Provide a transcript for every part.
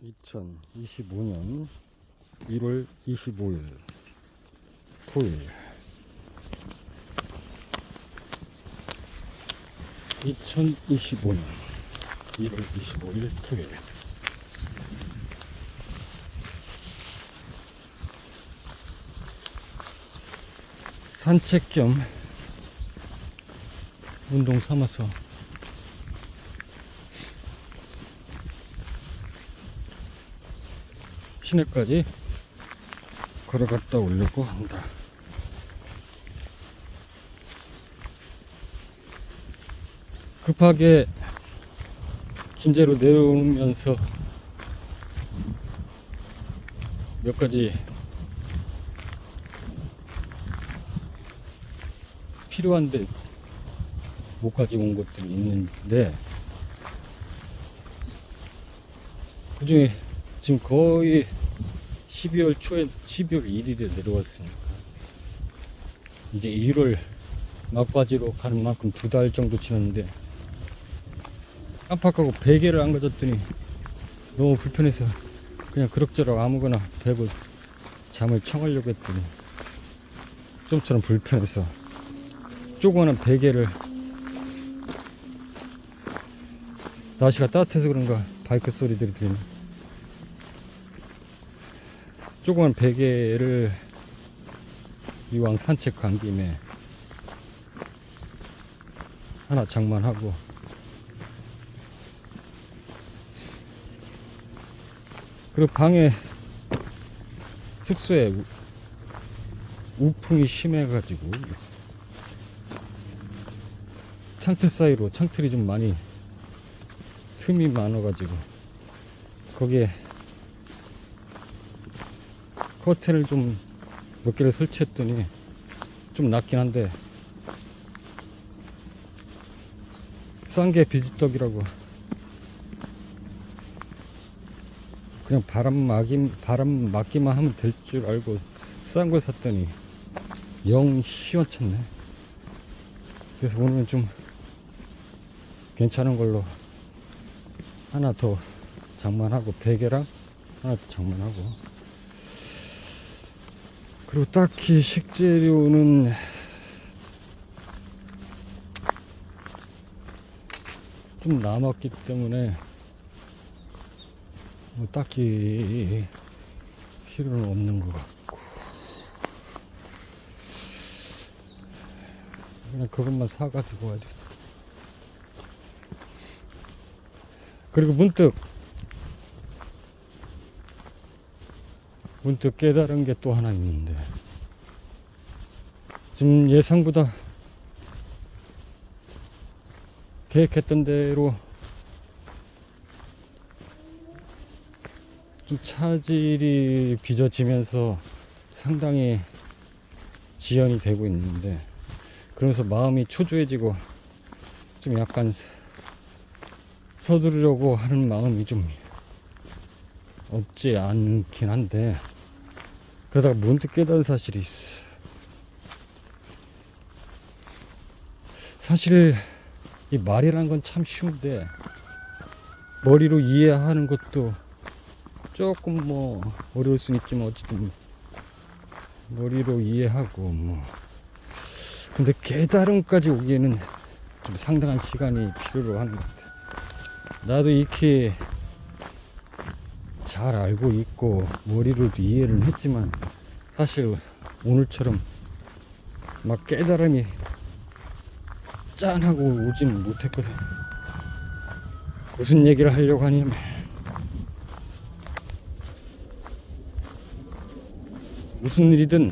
2025년 1월 25일 토요일. 2025년 1월 25일 토요일. 산책 겸 운동 삼아서 시내까지 걸어갔다 오려고 한다. 급하게 김제로 내려오면서 몇 가지 필요한데 못 가지고 온 것들이 있는데, 그 중에 지금 거의 12월 초에 12월 1일에 내려왔으니까 이제 1월 막바지로 가는 만큼 2달 정도 지났는데, 깜빡하고 베개를 안 가졌더니 너무 불편해서 그냥 그럭저럭 아무거나 베고 잠을 청하려고 했더니 좀처럼 불편해서 조그마한 베개를, 날씨가 따뜻해서 그런가 바이크 소리들이 들리네. 조그만 베개를 이왕 산책 간 김에 하나 장만하고, 그리고 방에 숙소에 우풍이 심해가지고 창틀 사이로, 창틀이 좀 많이 틈이 많아가지고 거기에 커튼을 좀 몇 개를 설치했더니 좀 낫긴 한데, 싼 게 비지떡이라고 그냥 바람 막기만 하면 될 줄 알고 싼 걸 샀더니 영 시원찮네. 그래서 오늘은 좀 괜찮은 걸로 하나 더 장만하고, 베개랑 하나 더 장만하고, 그리고 딱히 식재료는 좀 남았기 때문에 뭐 딱히 필요는 없는 것 같고, 그냥 그것만 사가지고 와야 돼. 그리고 문득 깨달은 게 또 하나 있는데, 지금 예상보다 계획했던 대로 좀 차질이 빚어지면서 상당히 지연이 되고 있는데, 그러면서 마음이 초조해지고 좀 약간 서두르려고 하는 마음이 좀 없지 않긴 한데, 그러다가 문득 깨달은 사실이 있어. 사실 이 말이라는 건 참 쉬운데 머리로 이해하는 것도 조금 뭐 어려울 수는 있지만, 어쨌든 머리로 이해하고 뭐, 근데 깨달음까지 오기에는 좀 상당한 시간이 필요로 하는 것 같아. 나도 익히 잘 알고 있고 머리로도 이해를 했지만, 사실 오늘처럼 막 깨달음이 짠하고 오지는 못했거든. 무슨 얘기를 하려고 하냐면, 무슨 일이든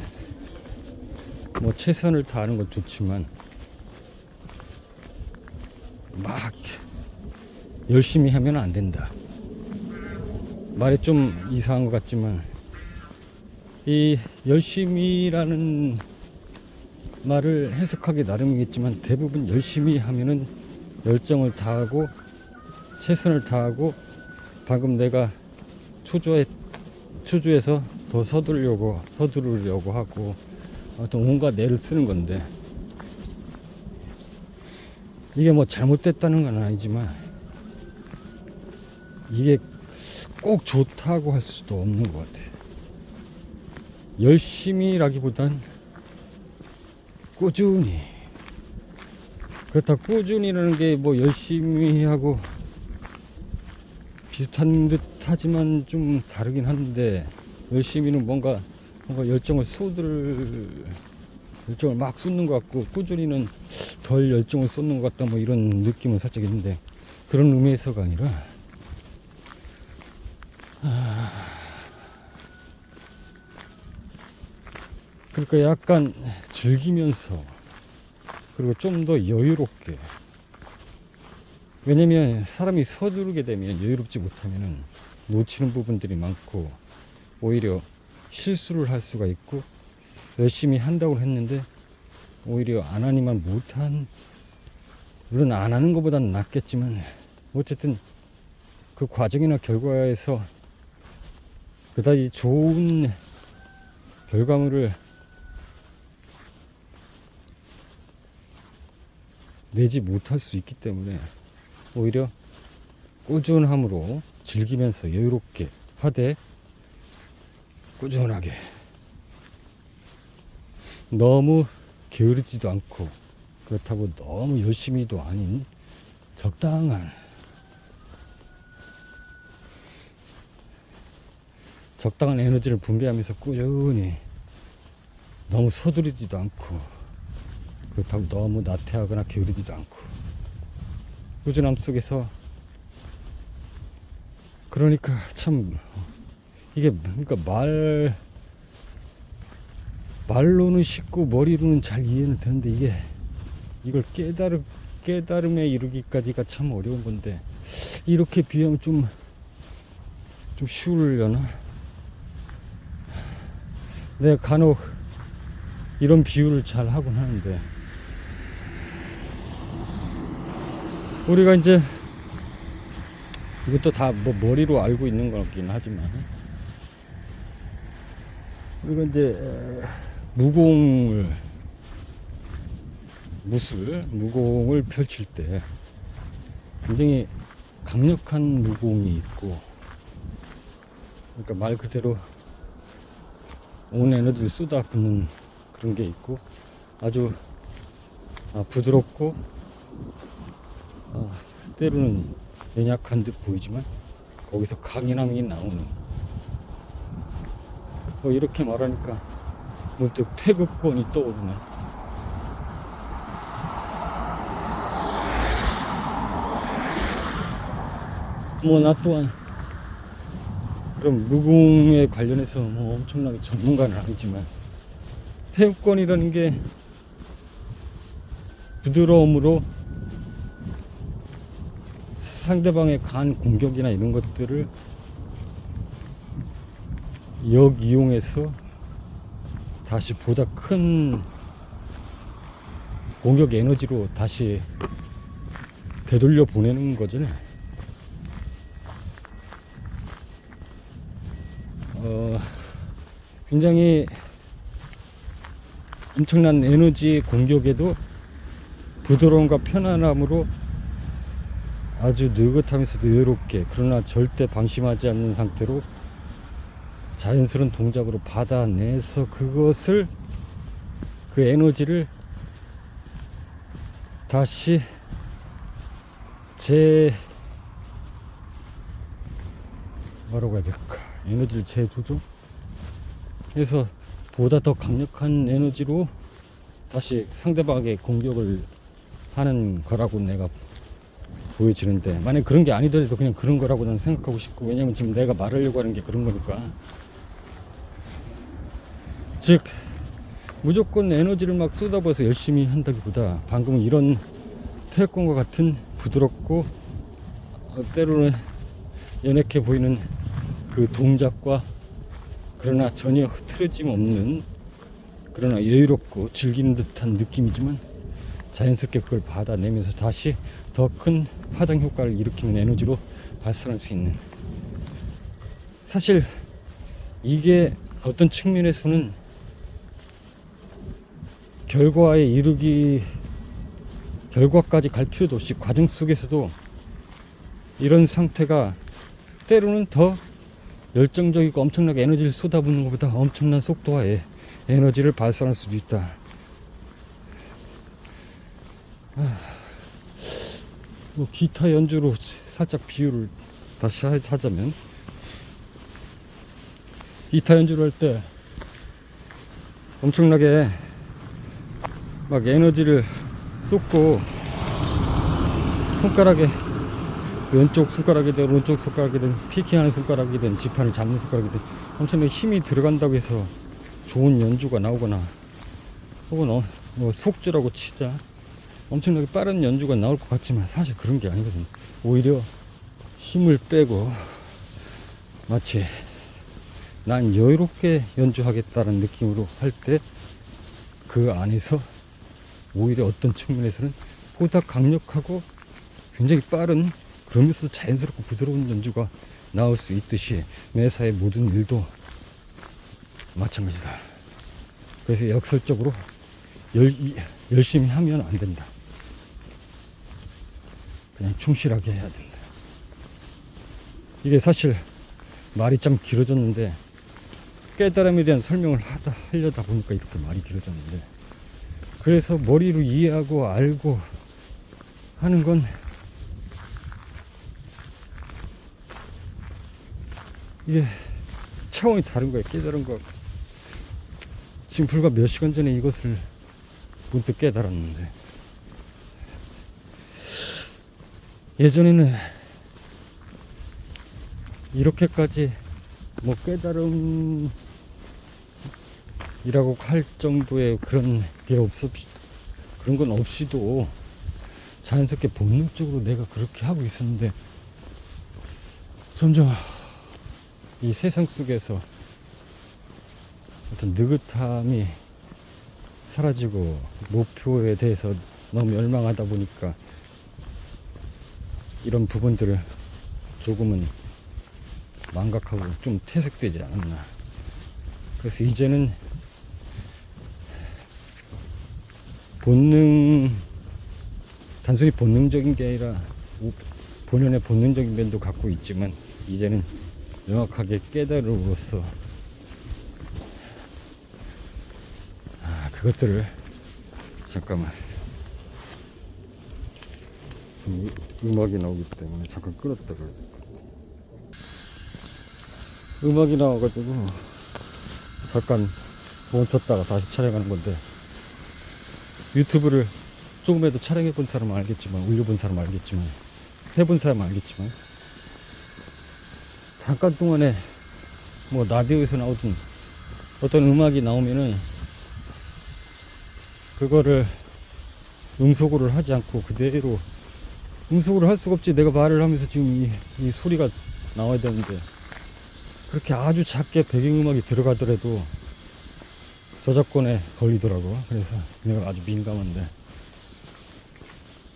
뭐 최선을 다하는 건 좋지만 막 열심히 하면 안 된다. 말이 좀 이상한 것 같지만, 이 열심히라는 말을 해석하기 나름이겠지만, 대부분 열심히 하면은 열정을 다하고 최선을 다하고, 방금 내가 초조해서 더 서두르려고 하고, 어떤 온갖 애를 쓰는 건데, 이게 뭐 잘못됐다는 건 아니지만, 이게 꼭 좋다고 할 수도 없는 것 같아. 열심히라기보단 꾸준히. 그렇다 꾸준히라는 게 뭐 열심히 하고 비슷한 듯 하지만 좀 다르긴 한데, 열심히는 뭔가 열정을 막 쏟는 것 같고, 꾸준히는 덜 열정을 쏟는 것 같다, 뭐 이런 느낌은 살짝 있는데, 그런 의미에서가 아니라, 그러니까 약간 즐기면서, 그리고 좀 더 여유롭게. 왜냐면 사람이 서두르게 되면, 여유롭지 못하면은 놓치는 부분들이 많고, 오히려 실수를 할 수가 있고, 열심히 한다고 했는데 오히려 안 하니만 못한, 물론 안 하는 것보다는 낫겠지만 어쨌든 그 과정이나 결과에서 그다지 좋은 결과물을 내지 못할 수 있기 때문에, 오히려 꾸준함으로 즐기면서 여유롭게 하되, 꾸준하게 너무 게으르지도 않고 그렇다고 너무 열심히도 아닌 적당한 에너지를 분배하면서 꾸준히, 너무 서두르지도 않고 그렇다고 너무 나태하거나 게으르지도 않고, 꾸준함 속에서. 그러니까 참 이게, 그러니까 말로는 쉽고 머리로는 잘 이해는 되는데, 이걸 깨달음에 이르기까지가 참 어려운 건데, 이렇게 비하면 좀 쉬우려나? 내가 간혹 이런 비유를 잘 하곤 하는데, 우리가 이제 이것도 다 뭐 머리로 알고 있는 거긴 하지만, 우리가 이제 무공을 펼칠 때 굉장히 강력한 무공이 있고, 그러니까 말 그대로 온 에너지를 쏟아붓는 그런 게 있고, 아주 부드럽고 때로는 연약한 듯 보이지만 거기서 강인함이 나오는, 이렇게 말하니까 문득 태극권이 떠오르네. 뭐 나 또한 그럼 무공에 관련해서 뭐 엄청나게 전문가는 아니지만, 태극권이라는 게 부드러움으로 상대방의 간 공격이나 이런 것들을 이용해서 다시 보다 큰 공격 에너지로 다시 되돌려 보내는 거잖아요. 굉장히 엄청난 에너지 공격에도 부드러움과 편안함으로 아주 느긋하면서도 여유롭게, 그러나 절대 방심하지 않는 상태로 자연스러운 동작으로 받아내서, 그 에너지를 다시 뭐라고 해야 될까, 에너지를 재조정 해서 보다 더 강력한 에너지로 다시 상대방에게 공격을 하는 거라고 내가 보여지는데, 만약 그런 게 아니더라도 그냥 그런 거라고 난 생각하고 싶고, 왜냐면 지금 내가 말하려고 하는 게 그런 거니까. 즉 무조건 에너지를 막 쏟아부어서 열심히 한다기보다, 방금 이런 태권과 같은 부드럽고 때로는 연약해 보이는 그 동작과, 그러나 전혀 흐트러짐 없는, 그러나 여유롭고 즐기는 듯한 느낌이지만 자연스럽게 그걸 받아내면서 다시 더 큰 파장 효과를 일으키는 에너지로 발산할 수 있는, 사실 이게 어떤 측면에서는 결과까지 갈 필요도 없이 과정 속에서도 이런 상태가 때로는 더 열정적이고 엄청나게 에너지를 쏟아붓는 것보다 엄청난 속도와 에너지를 발산할 수도 있다. 뭐 기타 연주로 살짝 비유를 다시 하자면, 기타 연주를 할 때 엄청나게 막 에너지를 쏟고, 손가락에 왼쪽 손가락이든 오른쪽 손가락이든 피킹하는 손가락이든 지판을 잡는 손가락이든 엄청나게 힘이 들어간다고 해서 좋은 연주가 나오거나, 혹은 뭐 속주라고 치자 엄청나게 빠른 연주가 나올 것 같지만 사실 그런 게 아니거든. 오히려 힘을 빼고 마치 난 여유롭게 연주하겠다는 느낌으로 할 때 그 안에서 오히려 어떤 측면에서는 보다 강력하고 굉장히 빠른, 그러면서 자연스럽고 부드러운 연주가 나올 수 있듯이 매사의 모든 일도 마찬가지다. 그래서 역설적으로 열심히 하면 안 된다. 그냥 충실하게 해야 된다. 이게 사실 말이 참 길어졌는데, 깨달음에 대한 설명을 하려다 보니까 이렇게 말이 길어졌는데, 그래서 머리로 이해하고 알고 하는 건 이게 차원이 다른 거예요. 깨달은 거. 지금 불과 몇 시간 전에 이것을 문득 깨달았는데, 예전에는 이렇게까지 뭐 깨달음이라고 할 정도의 그런 게 그런 건 없이도 자연스럽게 본능적으로 내가 그렇게 하고 있었는데, 점점 이 세상 속에서 어떤 느긋함이 사라지고 목표에 대해서 너무 열망하다 보니까 이런 부분들을 조금은 망각하고 좀 퇴색되지 않았나. 그래서 이제는 단순히 본능적인 게 아니라 본연의 본능적인 면도 갖고 있지만, 이제는 명확하게 깨달음으로써 그것들을 잠깐만, 지금 음악이 나오기 때문에 잠깐 끊었다가, 음악이 나와가지고 잠깐 멈췄다가 다시 촬영하는 건데, 유튜브를 조금이라도 촬영해 본 사람은 알겠지만, 올려본 사람은 알겠지만, 해본 사람은 알겠지만, 잠깐 동안에 뭐 라디오에서 나오던 어떤 음악이 나오면은 그거를 음소거를 하지 않고 그대로, 음소거를 할 수가 없지. 내가 말을 하면서 지금 이 소리가 나와야 되는데, 그렇게 아주 작게 배경음악이 들어가더라도 저작권에 걸리더라고. 그래서 내가 아주 민감한데,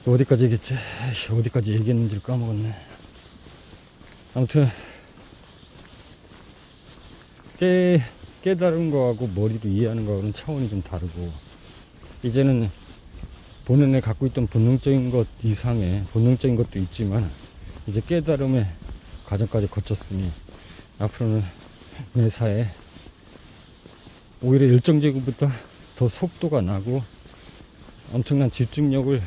어디까지 얘기했지? 어디까지 얘기했는지를 까먹었네. 아무튼 깨달은 거하고 머리로 이해하는 거하고는 차원이 좀 다르고, 이제는 본연에 갖고 있던 본능적인 것 이상의 본능적인 것도 있지만, 이제 깨달음의 과정까지 거쳤으니 앞으로는 매사에 오히려 열정적인 것보다 더 속도가 나고 엄청난 집중력을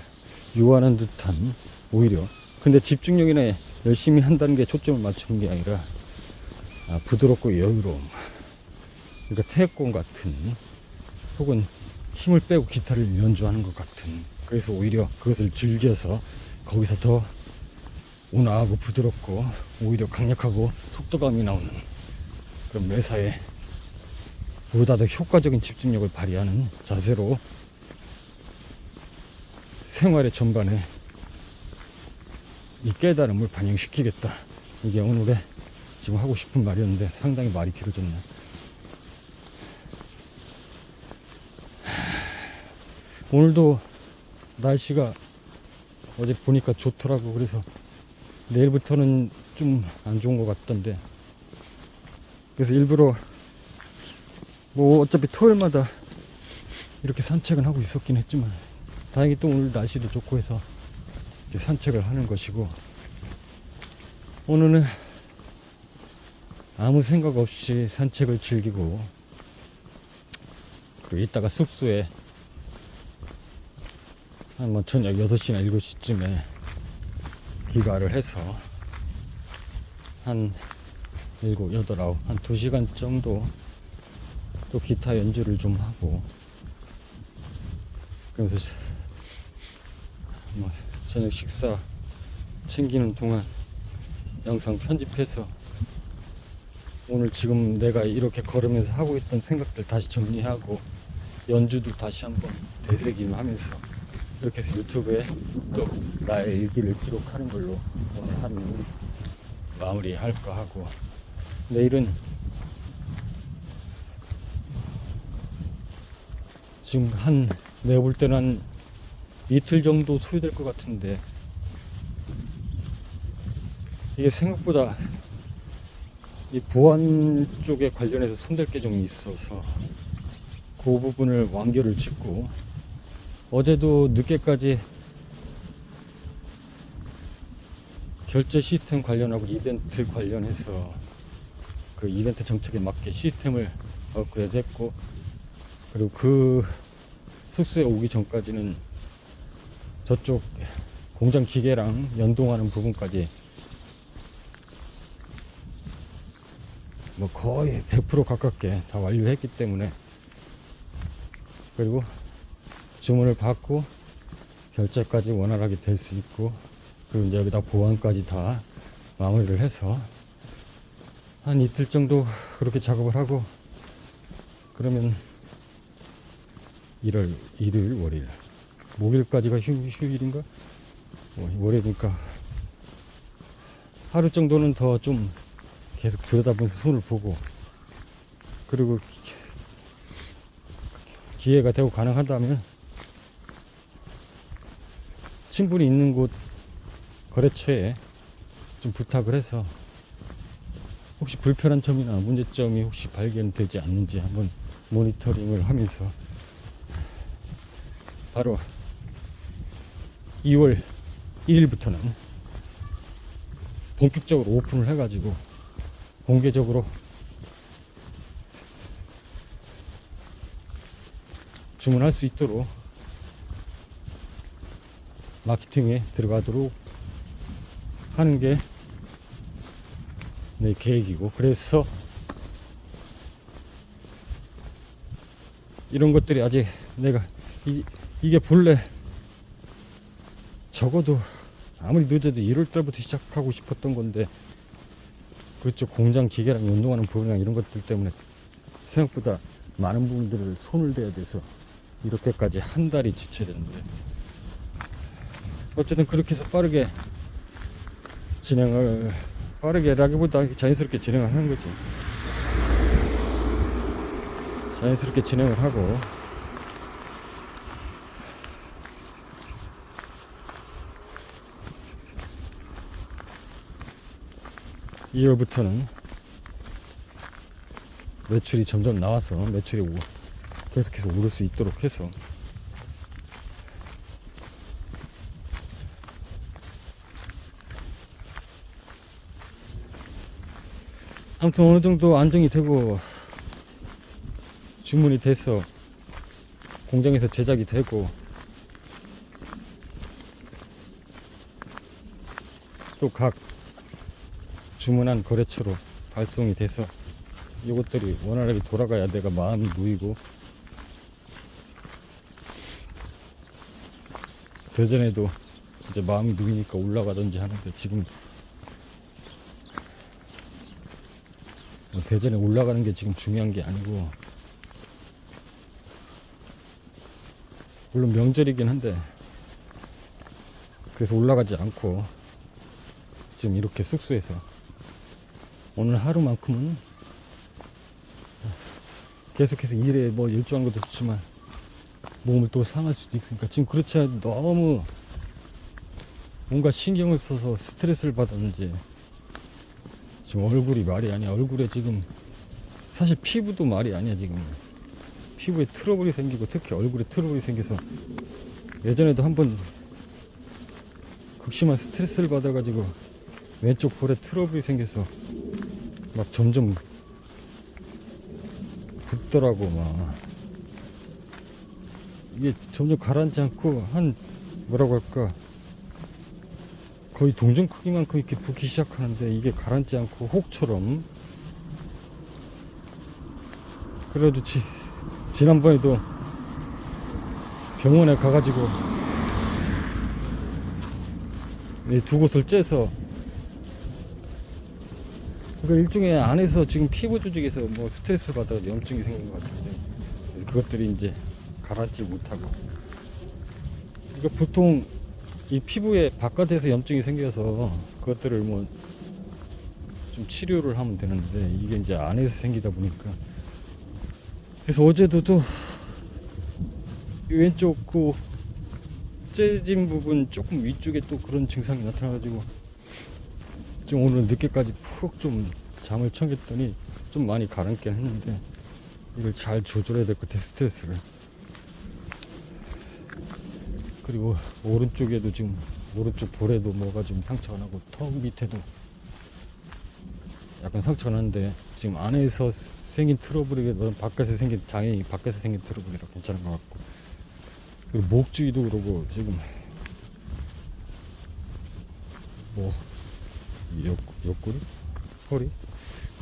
요하는 듯한, 오히려 근데 집중력이나 열심히 한다는 게 초점을 맞추는 게 아니라 부드럽고 여유로움, 그러니까 태권 같은, 혹은 힘을 빼고 기타를 연주하는 것 같은, 그래서 오히려 그것을 즐겨서 거기서 더 온화하고 부드럽고 오히려 강력하고 속도감이 나오는 그런 매사에 보다 더 효과적인 집중력을 발휘하는 자세로 생활의 전반에 이 깨달음을 반영시키겠다. 이게 오늘의 지금 하고 싶은 말이었는데 상당히 말이 길어졌네. 오늘도 날씨가 어제 보니까 좋더라고. 그래서 내일부터는 좀 안 좋은 것 같던데, 그래서 일부러 뭐 어차피 토요일마다 이렇게 산책은 하고 있었긴 했지만, 다행히 또 오늘 날씨도 좋고 해서 이렇게 산책을 하는 것이고, 오늘은 아무 생각 없이 산책을 즐기고, 그리고 이따가 숙소에 한 뭐 저녁 6시나 7시쯤에 귀가를 해서 한 7, 8, 9, 한 2시간 정도 또 기타 연주를 좀 하고, 그러면서 뭐 저녁 식사 챙기는 동안 영상 편집해서 오늘 지금 내가 이렇게 걸으면서 하고 있던 생각들 다시 정리하고, 연주도 다시 한번 되새김하면서 이렇게 해서 유튜브에 또 나의 일기를 기록하는 걸로 오늘 하루 마무리 할까 하고, 내일은 지금 내가 볼 때는 한 이틀 정도 소요될 것 같은데, 이게 생각보다 이 보안 쪽에 관련해서 손댈 게 좀 있어서 그 부분을 완결을 짓고, 어제도 늦게까지 결제 시스템 관련하고 이벤트 관련해서 그 이벤트 정책에 맞게 시스템을 업그레이드 했고, 그리고 그 숙소에 오기 전까지는 저쪽 공장 기계랑 연동하는 부분까지 뭐 거의 100% 가깝게 다 완료했기 때문에, 그리고 주문을 받고 결제까지 원활하게 될 수 있고, 그리고 이제 여기다 보안까지 다 마무리를 해서 한 이틀 정도 그렇게 작업을 하고, 그러면 일요일, 월요일, 목요일까지가 휴일인가? 월요일이니까 하루 정도는 더 좀 계속 들여다보면서 손을 보고, 그리고 기회가 되고 가능하다면 친분이 있는 곳 거래처에 좀 부탁을 해서 혹시 불편한 점이나 문제점이 혹시 발견되지 않는지 한번 모니터링을 하면서, 바로 2월 1일부터는 본격적으로 오픈을 해가지고 공개적으로 주문할 수 있도록 마케팅에 들어가도록 하는 게 내 계획이고, 그래서 이런 것들이 아직 내가 이게 본래 적어도 아무리 늦어도 1월 달부터 시작하고 싶었던 건데, 그쪽 공장 기계랑 연동하는 부분이랑 이런 것들 때문에 생각보다 많은 부분들을 손을 대야 돼서 이렇게까지 한 달이 지체됐는데, 어쨌든 그렇게 해서 빠르게라기보다 자연스럽게 진행을 하는 거지. 자연스럽게 진행을 하고, 2월부터는 매출이 점점 나와서 매출이 계속해서 오를 수 있도록 해서, 아무튼 어느 정도 안정이 되고 주문이 돼서 공장에서 제작이 되고, 또 각 주문한 거래처로 발송이 돼서 이것들이 원활하게 돌아가야 내가 마음이 누이고, 대전에도 이제 마음이 누이니까 올라가든지 하는데, 지금 대전에 올라가는 게 지금 중요한 게 아니고, 물론 명절이긴 한데 그래서 올라가지 않고 지금 이렇게 숙소에서 오늘 하루만큼은 계속해서 일에 뭐 일조하는 것도 좋지만 몸을 또 상할 수도 있으니까, 지금 그렇지 않아도 너무 뭔가 신경을 써서 스트레스를 받았는지 지금 얼굴이 말이 아니야. 얼굴에 지금 사실 피부도 말이 아니야. 지금 피부에 트러블이 생기고, 특히 얼굴에 트러블이 생겨서 예전에도 한번 극심한 스트레스를 받아가지고 왼쪽 볼에 트러블이 생겨서 막 점점 붓더라고. 막 이게 점점 가라앉지 않고 한 뭐라고 할까, 거의 동전 크기만큼 이렇게 붓기 시작하는데 이게 가라앉지 않고 혹처럼. 그래도 지난번에도 병원에 가가지고 이 두 곳을 째서, 그러니까 일종의 안에서 지금 피부 조직에서 뭐 스트레스 받아서 염증이 생긴 것 같은데, 그래서 그것들이 이제 가라앉지 못하고. 그러니까 보통 이 피부에 바깥에서 염증이 생겨서 그것들을 뭐 좀 치료를 하면 되는데, 이게 이제 안에서 생기다 보니까. 그래서 어제도 또 왼쪽 그 째진 부분 조금 위쪽에 또 그런 증상이 나타나가지고 좀 오늘 늦게까지 푹 좀 잠을 청했더니 좀 많이 가라앉긴 했는데, 이걸 잘 조절해야 될 것 같아, 스트레스를. 그리고 오른쪽에도 지금, 오른쪽 볼에도 뭐가 좀 상처가 나고, 턱 밑에도 약간 상처가 났는데, 지금 안에서 생긴 트러블이든 바깥에서 생긴 장애인, 밖에서 생긴 트러블이라 괜찮은 것 같고. 그리고 목 주위도 그러고, 지금 뭐 옆구리?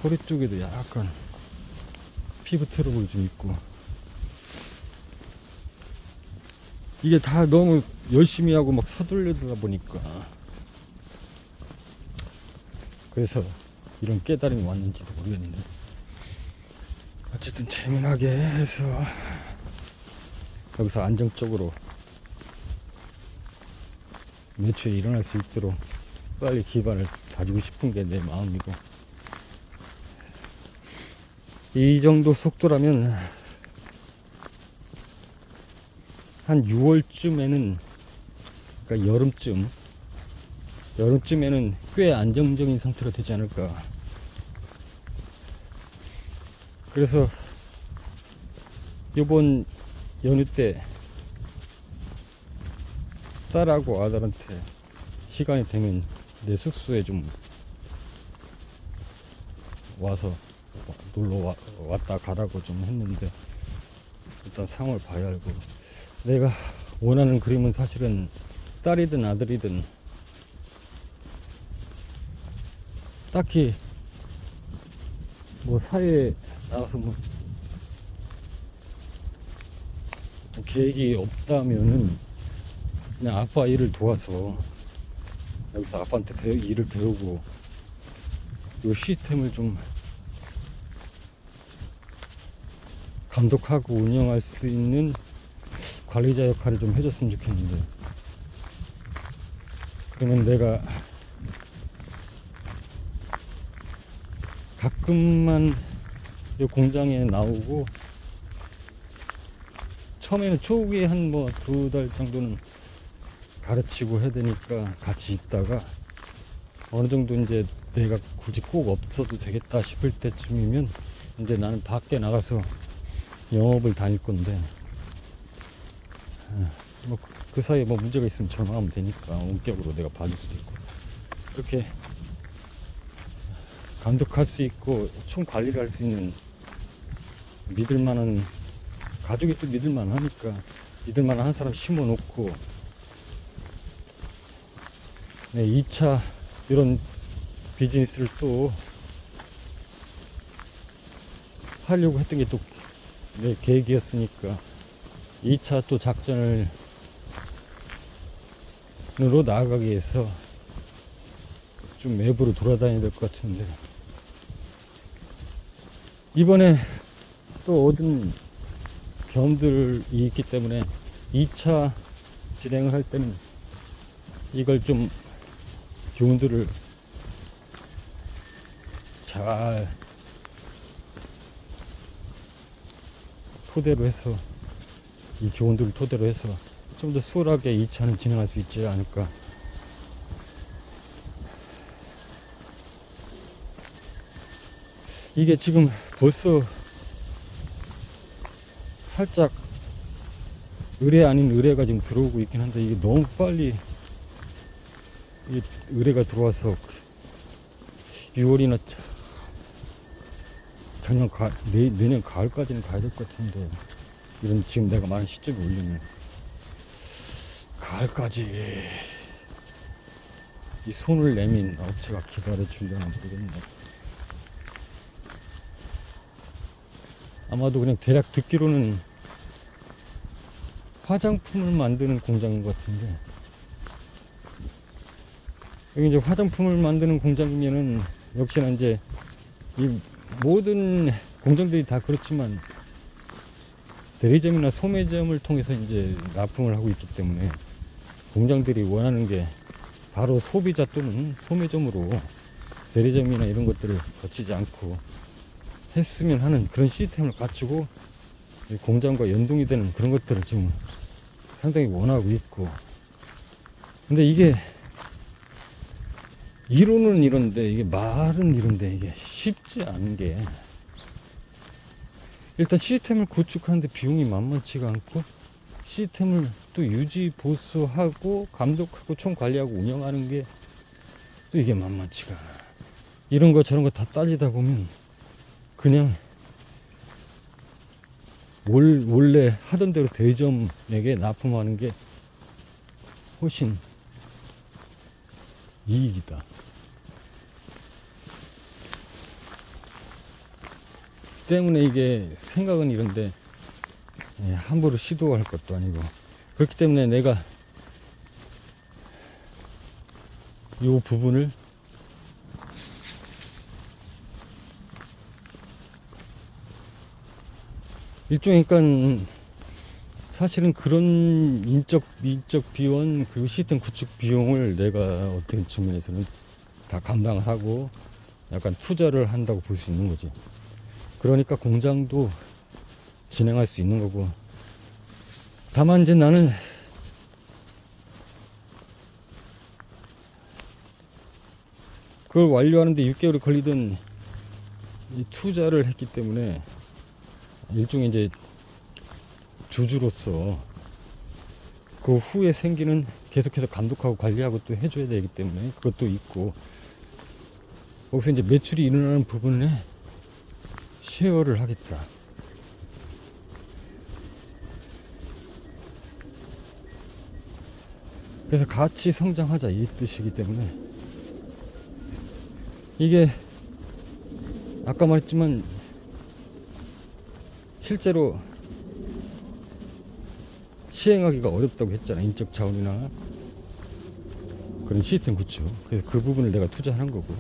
허리 쪽에도 약간 피부 트러블이 좀 있고. 이게 다 너무 열심히 하고 막 서둘러다 보니까, 그래서 이런 깨달음이 왔는지도 모르겠는데, 어쨌든 재미나게 해서 여기서 안정적으로 매출이 일어날 수 있도록 빨리 기반을 다지고 싶은 게 내 마음이고, 이 정도 속도라면 한 6월쯤에는, 그러니까 여름쯤에는 꽤 안정적인 상태가 되지 않을까. 그래서 이번 연휴 때 딸하고 아들한테 시간이 되면 내 숙소에 좀 와서 놀러 왔다 가라고 좀 했는데, 일단 상황을 봐야 알고. 내가 원하는 그림은 사실은 딸이든 아들이든 딱히 뭐 사회에 나가서 뭐 어떤 계획이 없다면은 그냥 아빠 일을 도와서 여기서 아빠한테 일을 배우고, 이 시스템을 좀 감독하고 운영할 수 있는 관리자 역할을 좀 해줬으면 좋겠는데, 그러면 내가 가끔만 이 공장에 나오고, 처음에는 초기에 한 뭐 2달 정도는 가르치고 해야 되니까 같이 있다가, 어느 정도 이제 내가 굳이 꼭 없어도 되겠다 싶을 때쯤이면 이제 나는 밖에 나가서 영업을 다닐 건데, 뭐 그 사이에 뭐 문제가 있으면 전화하면 되니까 원격으로 내가 봐줄 수도 있고, 그렇게 감독할 수 있고 총 관리를 할 수 있는 믿을만한, 가족이 또 믿을만 하니까 믿을만한 한 사람 심어 놓고, 네, 2차 이런 비즈니스를 또 하려고 했던 게 또 내 계획이었으니까, 2차 또 작전으로 나아가기 위해서 좀 외부로 돌아다녀야 될 것 같은데, 이번에 또 얻은 경험들이 있기 때문에 2차 진행을 할 때는 이걸 좀 교훈들을 잘 토대로 해서, 이 교훈들을 토대로 해서 좀 더 수월하게 2차는 진행할 수 있지 않을까. 이게 지금 벌써 살짝 의뢰 아닌 의뢰가 지금 들어오고 있긴 한데, 이게 너무 빨리 이 의뢰가 들어와서 6월이나 작년 내년 가을까지는 가야 될 것 같은데, 이런 지금 내가 말한 시점이 올리면 가을까지 이 손을 내민 업체가 기다려 주려나 모르겠네. 아마도 그냥 대략 듣기로는 화장품을 만드는 공장인 것 같은데, 여기 이제 화장품을 만드는 공장이면은 역시나 이제 이 모든 공장들이 다 그렇지만 대리점이나 소매점을 통해서 이제 납품을 하고 있기 때문에 공장들이 원하는 게 바로 소비자 또는 소매점으로 대리점이나 이런 것들을 거치지 않고 했으면 하는 그런 시스템을 갖추고 공장과 연동이 되는 그런 것들을 지금 상당히 원하고 있고, 근데 이게 이론은 이런데 이게 말은 이런데 이게 쉽지 않은 게, 일단 시스템을 구축하는데 비용이 만만치가 않고, 시스템을 또 유지 보수하고 감독하고 총 관리하고 운영하는 게 또 이게 만만치가 않아. 이런 거 저런 거 다 따지다 보면 그냥 원래 하던 대로 대리점에게 납품하는 게 훨씬 이익이다. 때문에 이게 생각은 이런데 함부로 시도할 것도 아니고, 그렇기 때문에 내가 이 부분을 일종의, 그러니까 사실은 그런 인적 비용 그리고 시스템 구축 비용을 내가 어떤 측면에서는 다 감당을 하고 약간 투자를 한다고 볼 수 있는 거지. 그러니까 공장도 진행할 수 있는 거고, 다만 이제 나는 그걸 완료하는데 6개월이 걸리던 이 투자를 했기 때문에 일종의 이제 주주로서 그 후에 생기는 계속해서 감독하고 관리하고 또 해줘야 되기 때문에 그것도 있고, 거기서 이제 매출이 일어나는 부분에 쉐어를 하겠다. 그래서 같이 성장하자 이 뜻이기 때문에, 이게 아까 말했지만 실제로 시행하기가 어렵다고 했잖아. 인적 자원이나 그런 시스템 구축. 그래서 그 부분을 내가 투자하는 거고,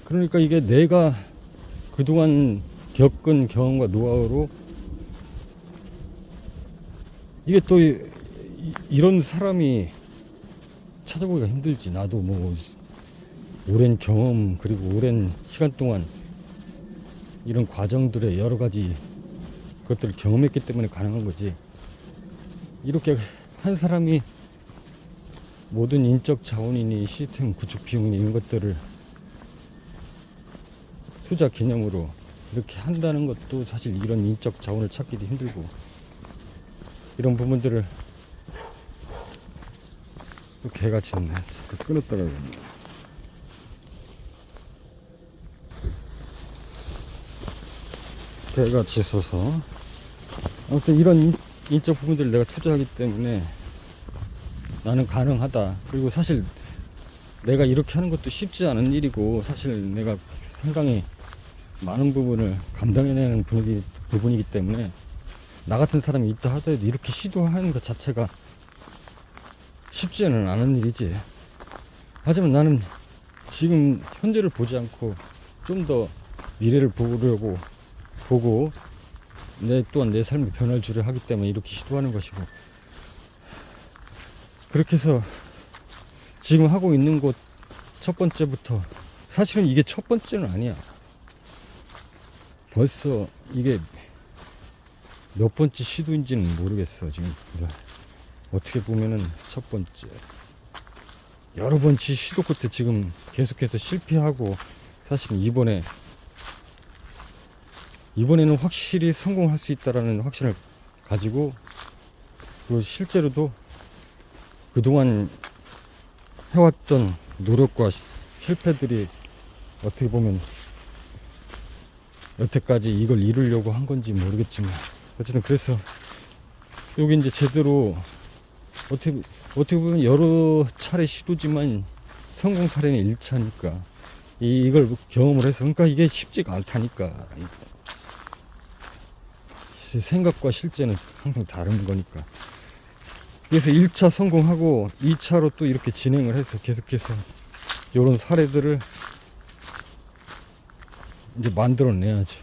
그러니까 이게 내가 그동안 겪은 경험과 노하우로 이게 또 이런 사람이 찾아보기가 힘들지. 나도 뭐 오랜 경험 그리고 오랜 시간 동안 이런 과정들의 여러 가지 것들을 경험했기 때문에 가능한 거지. 이렇게 한 사람이 모든 인적 자원이니 시스템 구축 비용이니 이런 것들을 투자 개념으로 이렇게 한다는 것도 사실 이런 인적 자원을 찾기도 힘들고, 이런 부분들을 또 개가 짖네. 자꾸 끊었다가 개가 짖어서, 아무튼 이런 인적 부분들을 내가 투자하기 때문에 나는 가능하다. 그리고 사실 내가 이렇게 하는 것도 쉽지 않은 일이고, 사실 내가 상당히 많은 부분을 감당해내는 부분이기 때문에 나 같은 사람이 있다 하더라도 이렇게 시도하는 것 자체가 쉽지는 않은 일이지. 하지만 나는 지금 현재를 보지 않고 좀 더 미래를 보고 또한 내 삶의 변화를 주려 하기 때문에 이렇게 시도하는 것이고, 그렇게 해서 지금 하고 있는 곳 첫 번째부터, 사실은 이게 첫 번째는 아니야. 벌써 이게 몇 번째 시도인지는 모르겠어. 지금 어떻게 보면은 첫 번째, 여러 번째 시도 끝에 지금 계속해서 실패하고, 사실 이번에는 확실히 성공할 수 있다라는 확신을 가지고, 그리고 실제로도 그동안 해왔던 노력과 실패들이 어떻게 보면 여태까지 이걸 이루려고 한 건지 모르겠지만 어쨌든 그래서 여기 이제 제대로 어떻게 보면 여러 차례 시도지만 성공 사례는 1차니까 이걸 경험을 해서 그러니까 이게 쉽지가 않다니까. 생각과 실제는 항상 다른 거니까. 그래서 1차 성공하고 2차로 또 이렇게 진행을 해서 계속해서 이런 사례들을 이제 만들어내야지.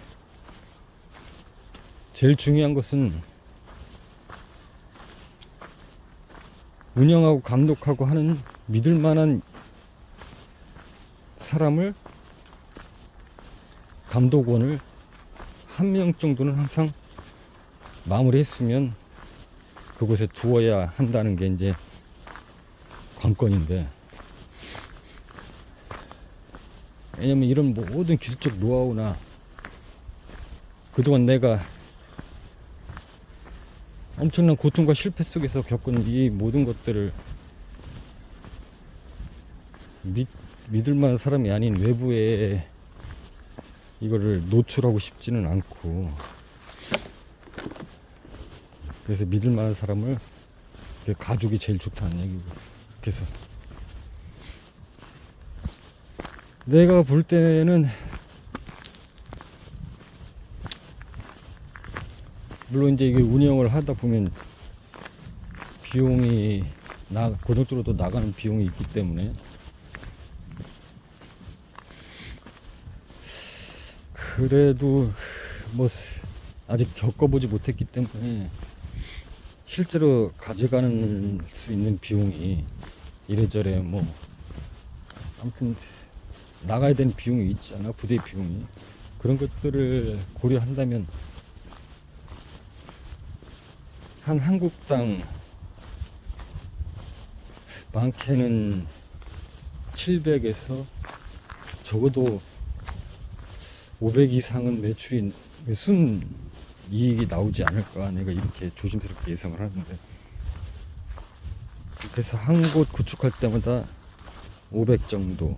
제일 중요한 것은 운영하고 감독하고 하는 믿을 만한 사람을, 감독원을 한 명 정도는 항상 마무리했으면 그곳에 두어야 한다는 게 이제 관건인데, 왜냐면 이런 모든 기술적 노하우나 그동안 내가 엄청난 고통과 실패 속에서 겪은 이 모든 것들을 믿을 만한 사람이 아닌 외부에 이거를 노출하고 싶지는 않고, 그래서 믿을 만한 사람을, 가족이 제일 좋다는 얘기고. 그래서 내가 볼 때는 물론 이제 이게 운영을 하다 보면 비용이 고정적으로도 나가는 비용이 있기 때문에 그래도 뭐 아직 겪어보지 못했기 때문에 실제로 가져가는 수 있는 비용이 이래저래 뭐 아무튼 나가야 되는 비용이 있잖아. 부대 비용이. 그런 것들을 고려한다면 한 한국당 많게는 700에서 적어도 500 이상은 매출이 순 이익이 나오지 않을까, 내가 이렇게 조심스럽게 예상을 하는데. 그래서 한 곳 구축할 때마다 500 정도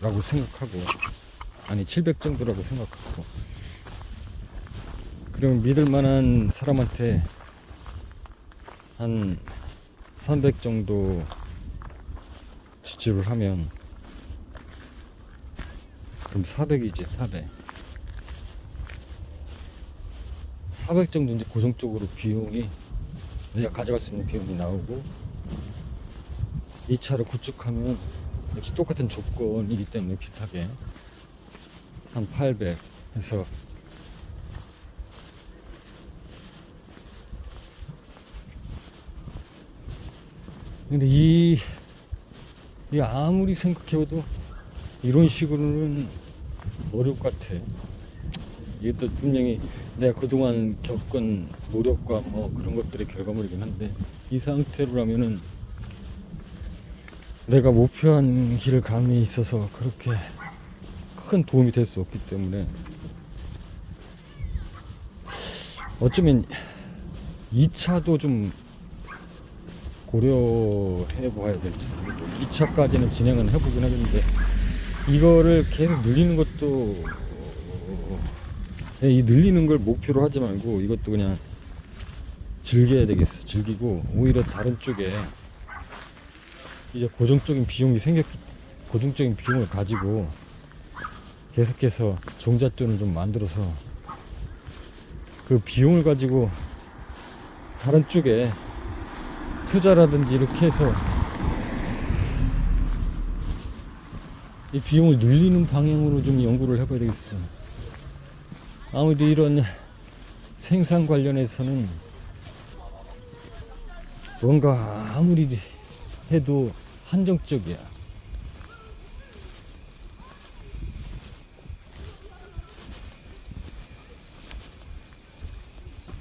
라고 생각하고, 아니 700 정도라고 생각하고, 그럼 믿을 만한 사람한테 한 300 정도 지출을 하면 그럼 400이지. 400 정도 이제 고정적으로 비용이, 내가 가져갈 수 있는 비용이 나오고, 2차로 구축하면 역시 똑같은 조건이기 때문에 비슷하게 한 800 해서 근데 이 아무리 생각해도 이런 식으로는 어려울 것 같아. 이것도 분명히 내가 그동안 겪은 노력과 뭐 그런 것들의 결과물이긴 한데, 이 상태로라면은 내가 목표한 길을 감에 있어서 그렇게 큰 도움이 될 수 없기 때문에 어쩌면 2차도 좀 고려해 봐야 될지. 2차까지는 진행은 해보긴 하겠는데 이거를 계속 늘리는 것도, 이 늘리는 걸 목표로 하지 말고 이것도 그냥 즐겨야 되겠어. 즐기고 오히려 다른 쪽에 이제 고정적인 비용이 고정적인 비용을 가지고 계속해서 종잣돈을 좀 만들어서 그 비용을 가지고 다른 쪽에 투자라든지 이렇게 해서 이 비용을 늘리는 방향으로 좀 연구를 해봐야 되겠어. 아무래도 이런 생산 관련해서는 뭔가 아무리 해도 한정적이야.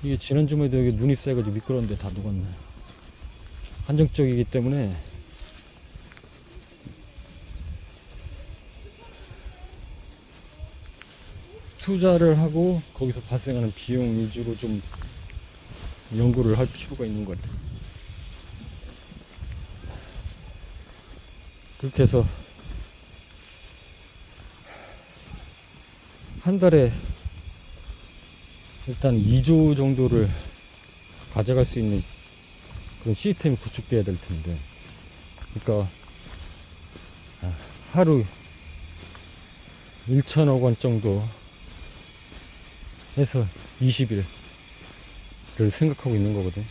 이게 지난 주말에도 여기 눈이 쌓여가지고 미끄러운데 다 녹았네. 한정적이기 때문에 투자를 하고 거기서 발생하는 비용 위주로 좀 연구를 할 필요가 있는 것 같아요. 그렇게 해서 한 달에 일단 2조 정도를 가져갈 수 있는 그런 시스템이 구축돼야 될 텐데, 그러니까 하루 1천억 원 정도 해서 20일을 생각하고 있는 거거든.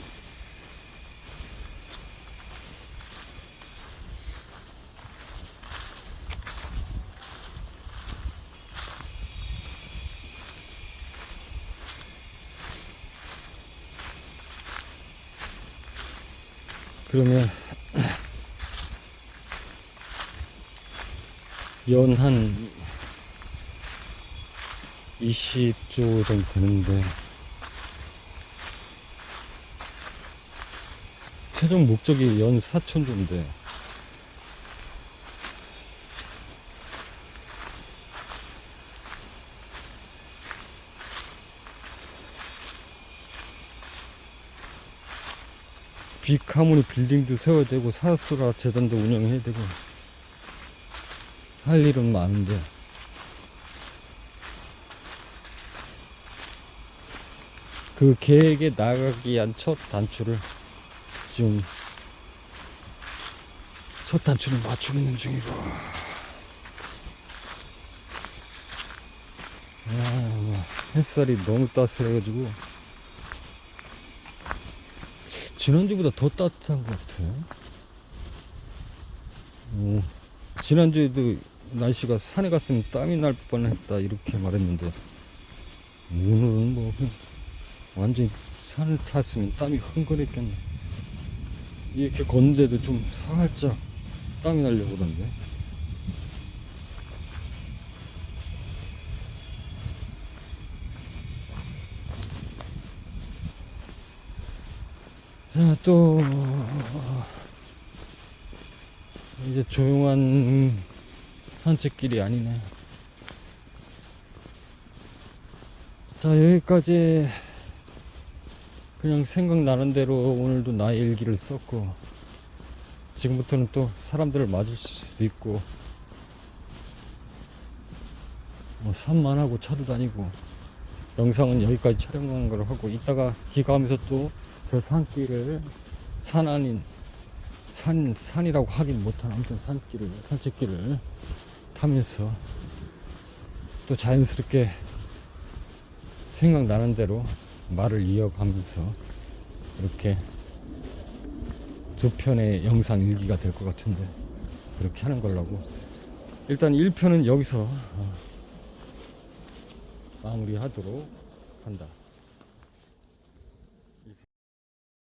그러면 연 한 20조 정도 되는데, 최종 목적이 연 4천조인데, 빅하모니 빌딩도 세워야 되고 사스라 재단도 운영해야 되고 할 일은 많은데, 그 계획에 나가기 위한 첫 단추를 지금 첫 단추를 맞추고 있는 중이고. 햇살이 너무 따스해가지고 지난주보다 더 따뜻한 것 같아. 지난주에도 날씨가 산에 갔으면 땀이 날 뻔했다 이렇게 말했는데, 오늘은 뭐 완전히 산을 탔으면 땀이 흥건했겠네. 이렇게 걷는데도 좀 살짝 땀이 나려고 그러는데. 자, 또 이제 조용한 산책길이 아니네. 자, 여기까지 그냥 생각나는 대로 오늘도 나의 일기를 썼고, 지금부터는 또 사람들을 맞을 수도 있고, 뭐 산만하고 차도 다니고, 영상은 여기까지 촬영한 걸 하고, 이따가 길 가면서 또 저 산길을, 산 아닌 산이라고 하긴 못한 아무튼 산책길을 타면서 또 자연스럽게 생각나는 대로 말을 이어가면서 이렇게 두 편의 영상 일기가 될 것 같은데, 그렇게 하는 걸라고. 일단 1편은 여기서 마무리하도록 한다.